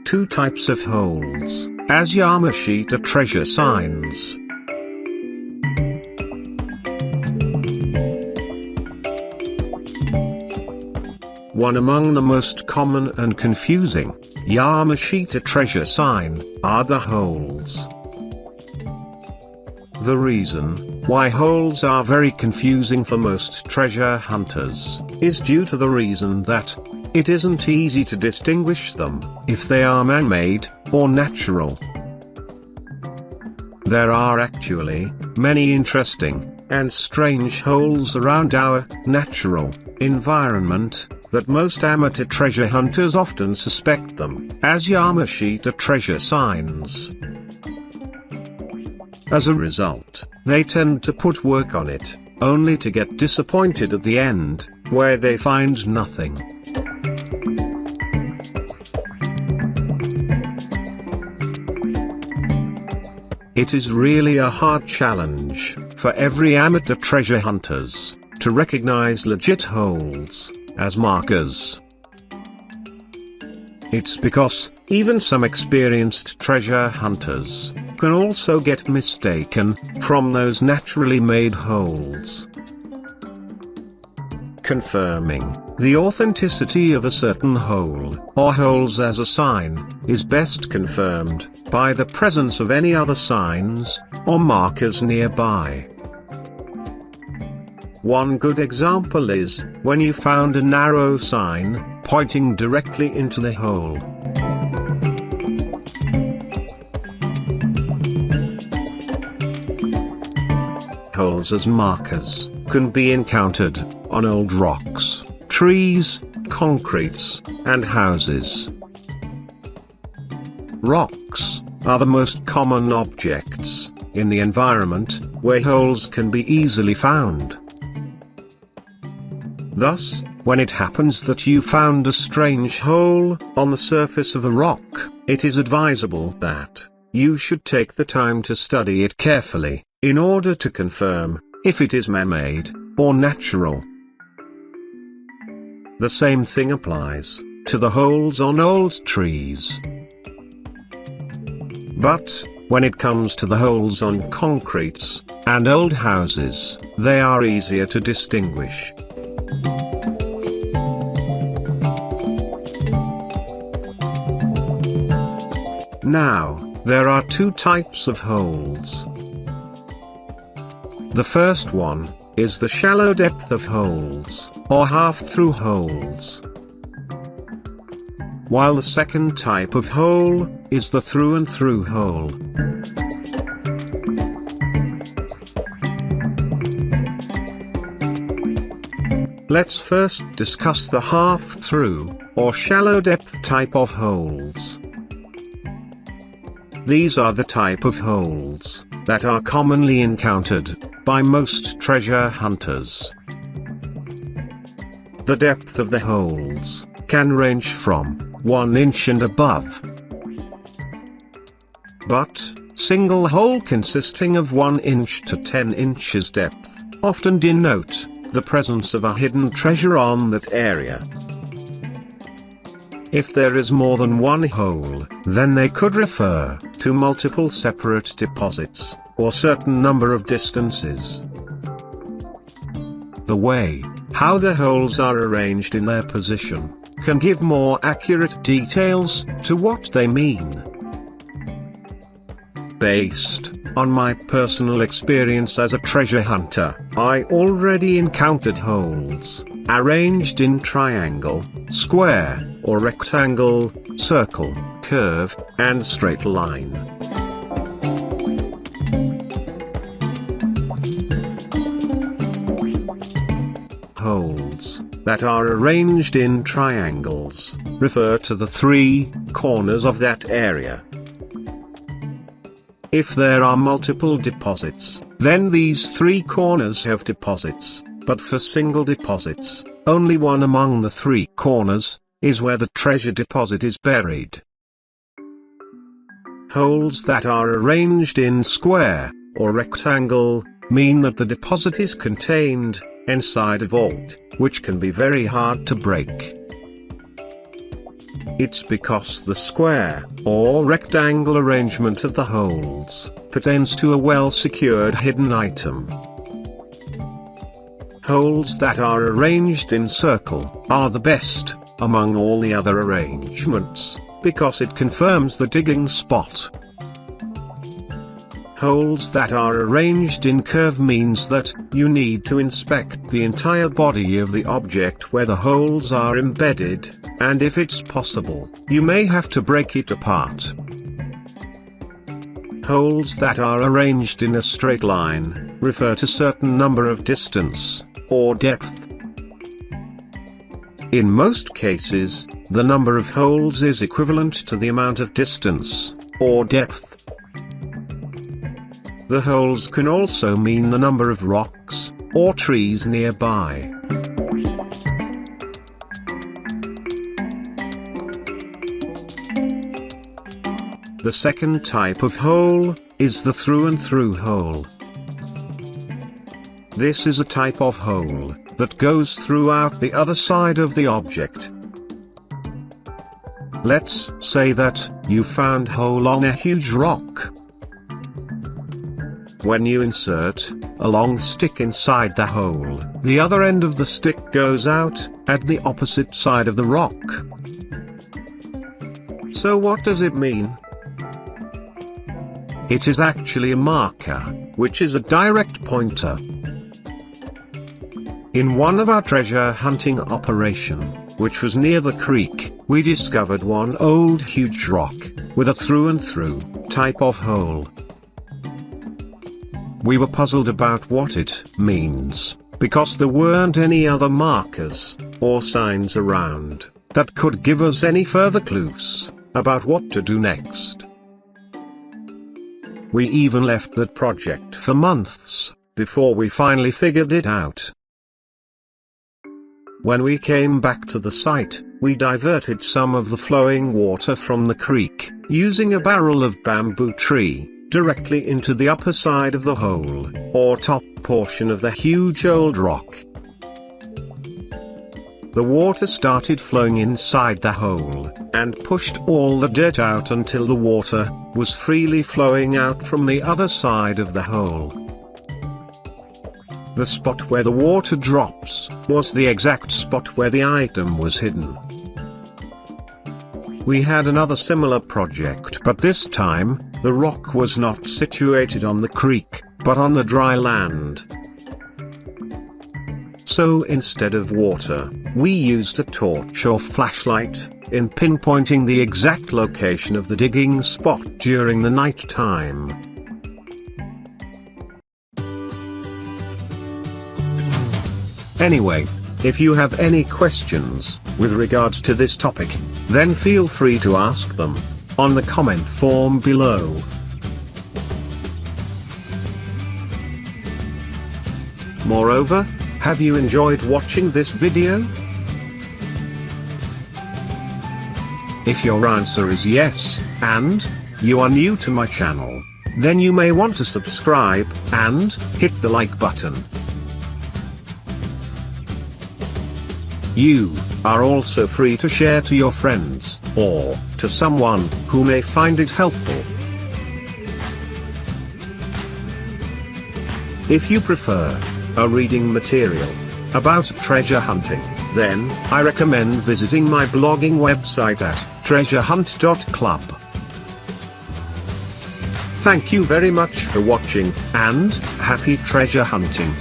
two types of holes, as Yamashita treasure signs. One among the most common and confusing Yamashita treasure sign are the holes. The reason why holes are very confusing for most treasure hunters is due to the reason that it isn't easy to distinguish them if they are man-made or natural. There are actually many interesting and strange holes around our natural environment that most amateur treasure hunters often suspect them as Yamashita treasure signs. As a result, they tend to put work on it, only to get disappointed at the end, where they find nothing. It is really a hard challenge for every amateur treasure hunters to recognize legit holes as markers. It's because even some experienced treasure hunters can also get mistaken from those naturally made holes. Confirming the authenticity of a certain hole or holes as a sign is best confirmed by the presence of any other signs or markers nearby. One good example is when you found a narrow sign pointing directly into the hole. Holes as markers can be encountered on old rocks, trees, concretes, and houses. Rocks are the most common objects in the environment where holes can be easily found. Thus, when it happens that you found a strange hole on the surface of a rock, it is advisable that you should take the time to study it carefully, in order to confirm if it is man-made or natural. The same thing applies to the holes on old trees. But when it comes to the holes on concretes and old houses, they are easier to distinguish. Now, there are two types of holes. The first one is the shallow depth of holes, or half-through holes. While the second type of hole is the through-and-through hole. Let's first discuss the half-through, or shallow depth type of holes. These are the type of holes that are commonly encountered by most treasure hunters. The depth of the holes can range from 1 inch and above. But single hole consisting of 1 inch to 10 inches depth often denote the presence of a hidden treasure on that area. If there is more than one hole, then they could refer to multiple separate deposits, or certain number of distances. The way how the holes are arranged in their position can give more accurate details to what they mean. Based on my personal experience as a treasure hunter, I already encountered holes arranged in triangle, square, or rectangle, circle, curve, and straight line. Holes that are arranged in triangles refer to the 3 corners of that area. If there are multiple deposits, then these 3 corners have deposits, but for single deposits, only one among the 3 corners is where the treasure deposit is buried. Holes that are arranged in square or rectangle mean that the deposit is contained inside a vault, which can be very hard to break. It's because the square, or rectangle arrangement of the holes, pertains to a well-secured hidden item. Holes that are arranged in circle are the best among all the other arrangements, because it confirms the digging spot. Holes that are arranged in curve means that you need to inspect the entire body of the object where the holes are embedded, and if it's possible, you may have to break it apart. Holes that are arranged in a straight line refer to certain number of distance, or depth. In most cases, the number of holes is equivalent to the amount of distance, or depth. The holes can also mean the number of rocks, or trees nearby. The second type of hole is the through-and-through hole. This is a type of hole that goes throughout the other side of the object. Let's say that you found a hole on a huge rock. When you insert a long stick inside the hole, the other end of the stick goes out at the opposite side of the rock. So what does it mean? It is actually a marker, which is a direct pointer. In one of our treasure hunting operation, which was near the creek, we discovered one old huge rock with a through-and-through type of hole. We were puzzled about what it means, because there weren't any other markers or signs around that could give us any further clues about what to do next. We even left that project for months before we finally figured it out. When we came back to the site, we diverted some of the flowing water from the creek, using a barrel of bamboo tree, directly into the upper side of the hole, or top portion of the huge old rock. The water started flowing inside the hole, and pushed all the dirt out until the water was freely flowing out from the other side of the hole. The spot where the water drops was the exact spot where the item was hidden. We had another similar project, but this time, the rock was not situated on the creek, but on the dry land. So instead of water, we used a torch or flashlight in pinpointing the exact location of the digging spot during the night time. Anyway, if you have any questions with regards to this topic, then feel free to ask them on the comment form below. Moreover, have you enjoyed watching this video? If your answer is yes, and you are new to my channel, then you may want to subscribe and hit the like button. You are also free to share to your friends, or to someone who may find it helpful. If you prefer a reading material about treasure hunting, then I recommend visiting my blogging website at treasurehunt.club. Thank you very much for watching, and happy treasure hunting.